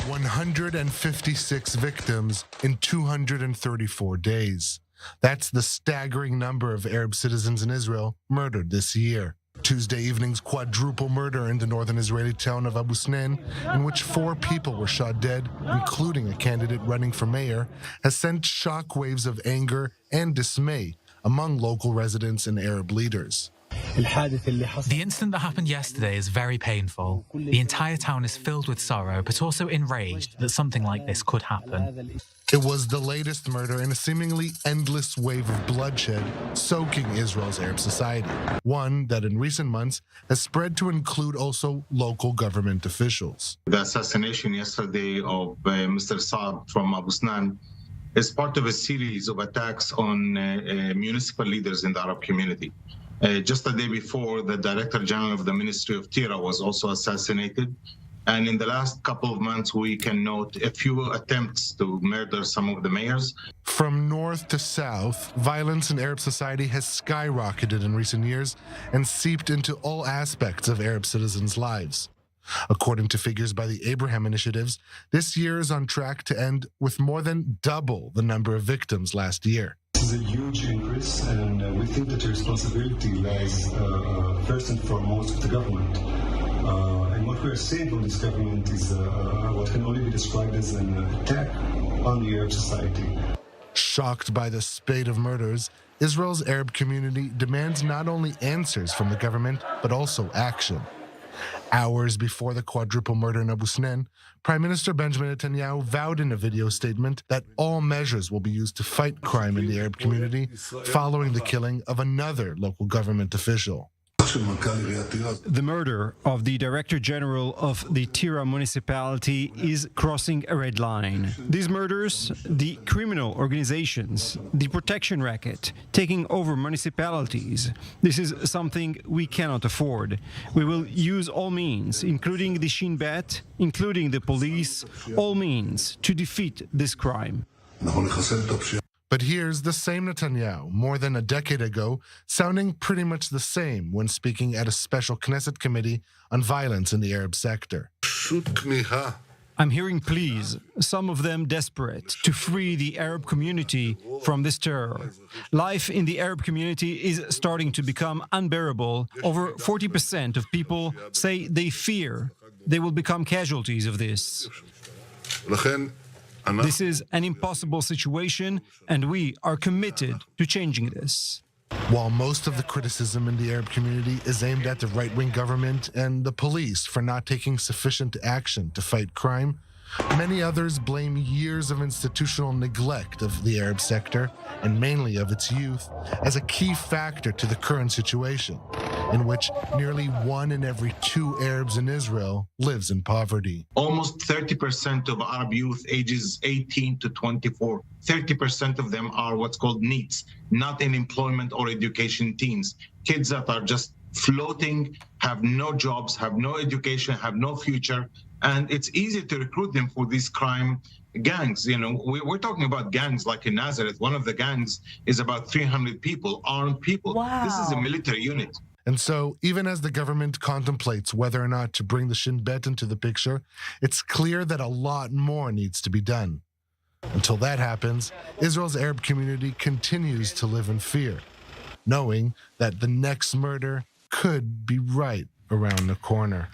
156 victims in 234 days. That's the staggering number of Arab citizens in Israel murdered this year. Tuesday evening's quadruple murder in the northern Israeli town of Abu Snan, in which 4 people were shot dead, including a candidate running for mayor, has sent shockwaves of anger and dismay among local residents and Arab leaders. The incident that happened yesterday is very painful. The entire town is filled with sorrow, but also enraged that something like this could happen. It was the latest murder in a seemingly endless wave of bloodshed soaking Israel's Arab society, one that in recent months has spread to include also local government officials. The assassination yesterday of Mr. Saab from Abu Snan is part of a series of attacks on municipal leaders in the Arab community. Just the day before, the Director General of the Ministry of Tira was also assassinated. And in the last couple of months, we can note a few attempts to murder some of the mayors. From north to south, violence in Arab society has skyrocketed in recent years and seeped into all aspects of Arab citizens' lives. According to figures by the Abraham Initiatives, this year is on track to end with more than double the number of victims last year. This is a huge increase, and we think that the responsibility lies first and foremost with the government. And what we are seeing from this government is what can only be described as an attack on the Arab society. Shocked by the spate of murders, Israel's Arab community demands not only answers from the government, but also action. Hours before the quadruple murder in Abu Snan, Prime Minister Benjamin Netanyahu vowed in a video statement that all measures will be used to fight crime in the Arab community following the killing of another local government official. The murder of the Director General of the Tira municipality is crossing a red line. These murders, the criminal organizations, the protection racket taking over municipalities, this is something we cannot afford. We will use all means, including the Shin Bet, including the police, all means to defeat this crime. But here's the same Netanyahu, more than a decade ago, sounding pretty much the same when speaking at a special Knesset committee on violence in the Arab sector. I'm hearing pleas, some of them desperate, to free the Arab community from this terror. Life in the Arab community is starting to become unbearable. Over 40% of people say they fear they will become casualties of this. This is an impossible situation, and we are committed to changing this. While most of the criticism in the Arab community is aimed at the right-wing government and the police for not taking sufficient action to fight crime, many others blame years of institutional neglect of the Arab sector, and mainly of its youth, as a key factor to the current situation, in which nearly 1 in every 2 Arabs in Israel lives in poverty. Almost 30% of Arab youth ages 18 to 24, 30% of them are what's called NEETs, not in employment or education teens. Kids that are just floating, have no jobs, have no education, have no future, and it's easy to recruit them for these crime gangs. You know, we're talking about gangs like in Nazareth. One of the gangs is about 300 people, armed people. Wow. This is a military unit. And so, even as the government contemplates whether or not to bring the Shin Bet into the picture, it's clear that a lot more needs to be done. Until that happens, Israel's Arab community continues to live in fear, knowing that the next murder could be right around the corner.